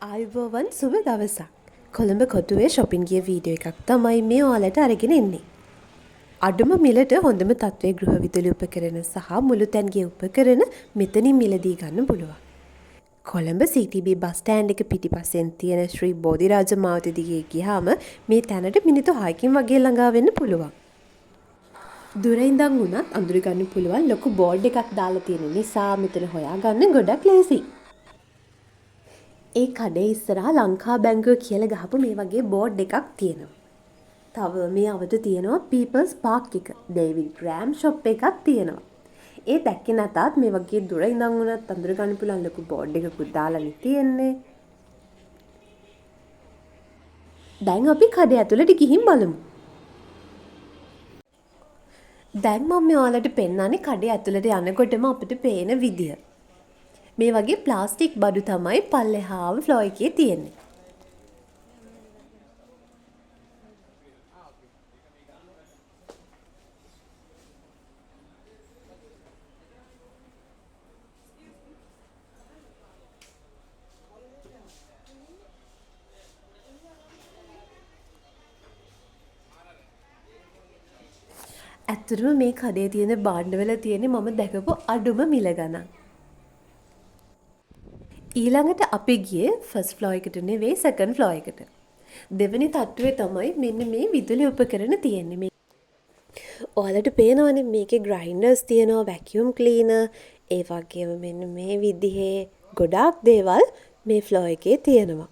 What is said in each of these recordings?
ආයුබෝවන් සුබ දවසක්. කොළඹ කොටුවේ shopping ගිය වීඩියෝ එකක් තමයි මේ ඔයාලට අරගෙන එන්නේ. අඩුම මිලට හොඳම තත්ත්වයේ ගෘහ විදුලි උපකරණ සහ මුළුතැන්ගේ උපකරණ මෙතනින් මිලදී ගන්න පුළුවන්. කොළඹ CTB බස් ස්ටෑන්ඩ් එක පිටිපස්සෙන් තියෙන ශ්‍රී බෝධිරාජ මාවත දිගේ ගියාම මේ තැනට මිනිත්තු 6කින් වගේ ළඟා වෙන්න පුළුවන්. දුර ඉඳන් වුණත් අඳුර ගන්න පුළුවන් ලොකු බෝඩ් එකක් දාලා තියෙන නිසා මෙතන හොයාගන්න ගොඩක් ලේසියි. ඒ කඩේ ඉස්සරහා ලංකා බැංකුව කියලා ගහපු මේ වගේ බෝඩ් එකක් තියෙනවා. තව මේ අවට තියෙනවා පීපල්ස් පාක් එක. ඩේවිඩ් ග්‍රෑම් ෂොප් එකක් තියෙනවා. ඒ දැක්කේ නැතත් මේ වගේ දුර ඉඳන් වුණත් අඳුර ගන්න පුළුවන් ලොකු බෝඩ් එකකුත් දාලානේ තියෙන්නේ. දැන් අපි කඩේ ඇතුළට ගිහින් බලමු. දැන් මම ඔයාලට පෙන්නන්නේ කඩේ ඇතුළට යනකොටම අපිට පේන විදිය. මේ වගේ ප්ලාස්ටික් බඩු තමයි පල්ලෙහාම ෆ්ලෝ එකේ තියෙන්නේ. ඇත්තටම මේ කඩේ තියෙන භාණ්ඩවල තියෙන්නේ මම දැකපු අඩුම මිල ගණන්. ඊළඟට අපි ගියේ ෆස්ට් ෆ්ලෝ එකට නෙවෙයි සෙකන්ඩ් ෆ්ලෝ එකට. දෙවෙනි තට්ටුවේ තමයි මෙන්න මේ විදුලි උපකරණ තියෙන්නේ. මේ ඔයාලට පේනවනේ මේකේ ග්‍රයින්ඩර්ස් තියෙනවා, වැකියුම් ක්ලීනර්, ඒ වගේම මෙන්න මේ විදිහේ ගොඩාක් දේවල් මේ ෆ්ලෝ එකේ තියෙනවා.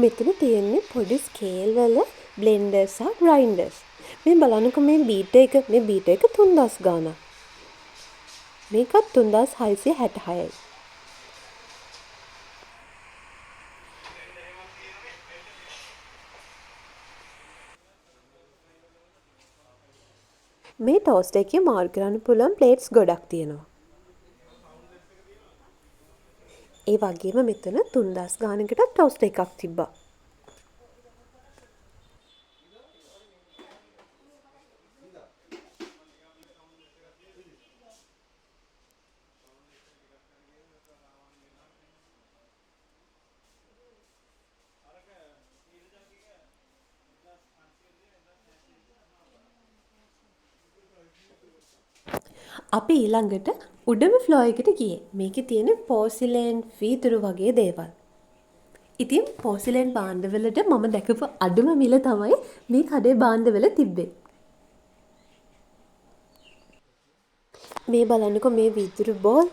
මෙතන තියෙන්නේ පොඩි ස්කේල් වල බ්ලෙන්ඩර්ස් සහ ග්‍රයින්ඩර්ස්. මේ බලන්නකො මේ බීට් එක 3000 ගාණක්. මේකත් 3666යි. මේ ටෝස්ටර් එකේ මාරු කරන්න පුළුවන් ප්ලේට්ස් ගොඩක් තියෙනවා. ඒ වගේම මෙතන 3000 ගානකට ටෝස්ටර් එකක් තිබ්බා. අපි ඊළඟට උඩම ෆ්ලෝ එකට ගියේ. මේකේ තියෙන පෝසිලෙන්, වීදුරු වගේ දේවල්. ඉතින් පෝසිලෙන් භාණ්ඩවලට මම දැකපු අඩුම මිල තමයි මේ කඩේ භාණ්ඩවල තිබ්බේ. මේ බලන්නකො මේ වීදුරු බෝල්.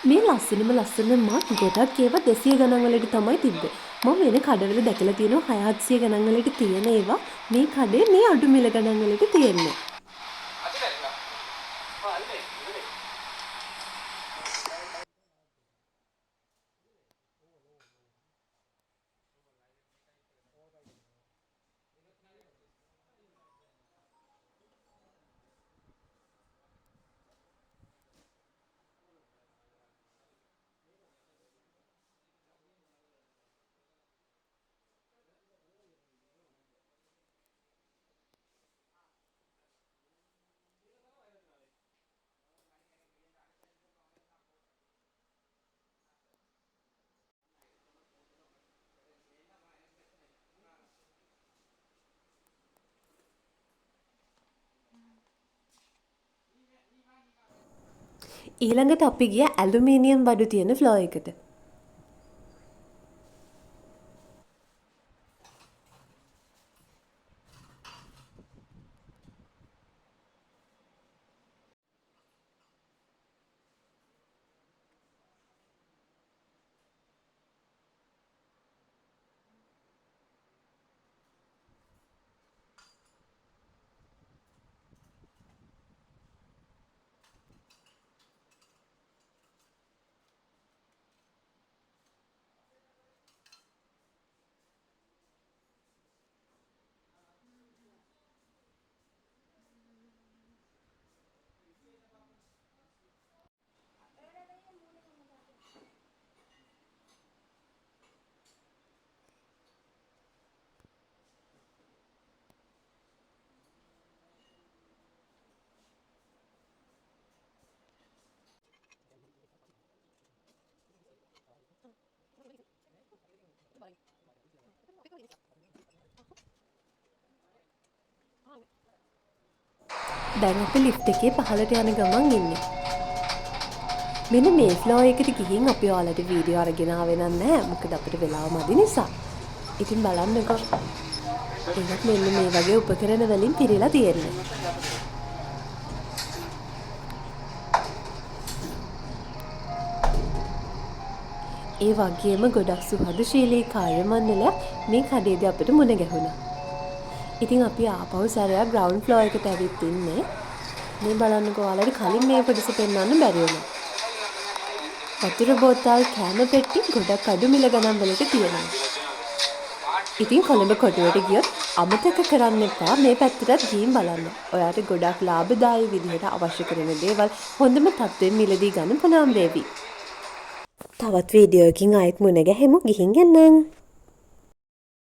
මේ ලස්සන මත් ගොඩක් ඒවා 200 ගණන් වලට තමයි තිබ්බේ. මම වෙන කඩවල දැකලා තියෙනවා 600 ගණන් වලට තියෙන ඒවා. මේ කඩේ මේ අඩු මිල ගණන් වලට තියෙන්නේ. ඊළඟට අපි ගියා ඇලුමිනියම් බඩු තියෙන ෆ්ලෝර් එකට. දැන් අපි ලිෆ්ට් එකේ පහළට යන ගමන් ඉන්නේ. මෙන්න මේ ෆ්ලෝර් එකට ගිහින් අපි ඔයාලට වීඩියෝ අරගෙන ආවේ නැහැ. මොකද අපිට වෙලාව මදි නිසා. ඉතින් බලන්නකෝ. ඒකත් මෙන්න මේ වගේ උපකරණ වලින් පිරීලා තියෙන්නේ. ඒ වගේම ගොඩක් සුහදශීලී කාර්ය මණ්ඩලයක් මේ කඩේදී අපිට මුණ ගැහුණා. ඉතින් අපි ආපහු සැරයක් ග්‍රවුන්ඩ් ෆ්ලෝර් එකට ඇවිත් ඉන්නේ. මේ බලන්නකෝ ඔයාලට කලින් මේ කොටස පෙන්වන්න බැරි වුණා. වතුර බෝතල් කෑම පෙට්ටි ගොඩක් අඩු මිල ගණන් වලට තියෙනවා. ඉතින් කොළඹ කොටුවට ගියොත් අමතක කරන්න එපා මේ පැත්තටත් ගිහින් බලන්න. ඔයාට ගොඩක් ලාභදායී විදිහට අවශ්‍ය කරන දේවල් හොඳම තත්ත්වයෙන් මිලදී ගන්න පුළුවන් වේවි. තවත් වීඩියෝ එකකින් ආයෙත් මුණ ගැහෙමු. ගිහින් එන්නම්.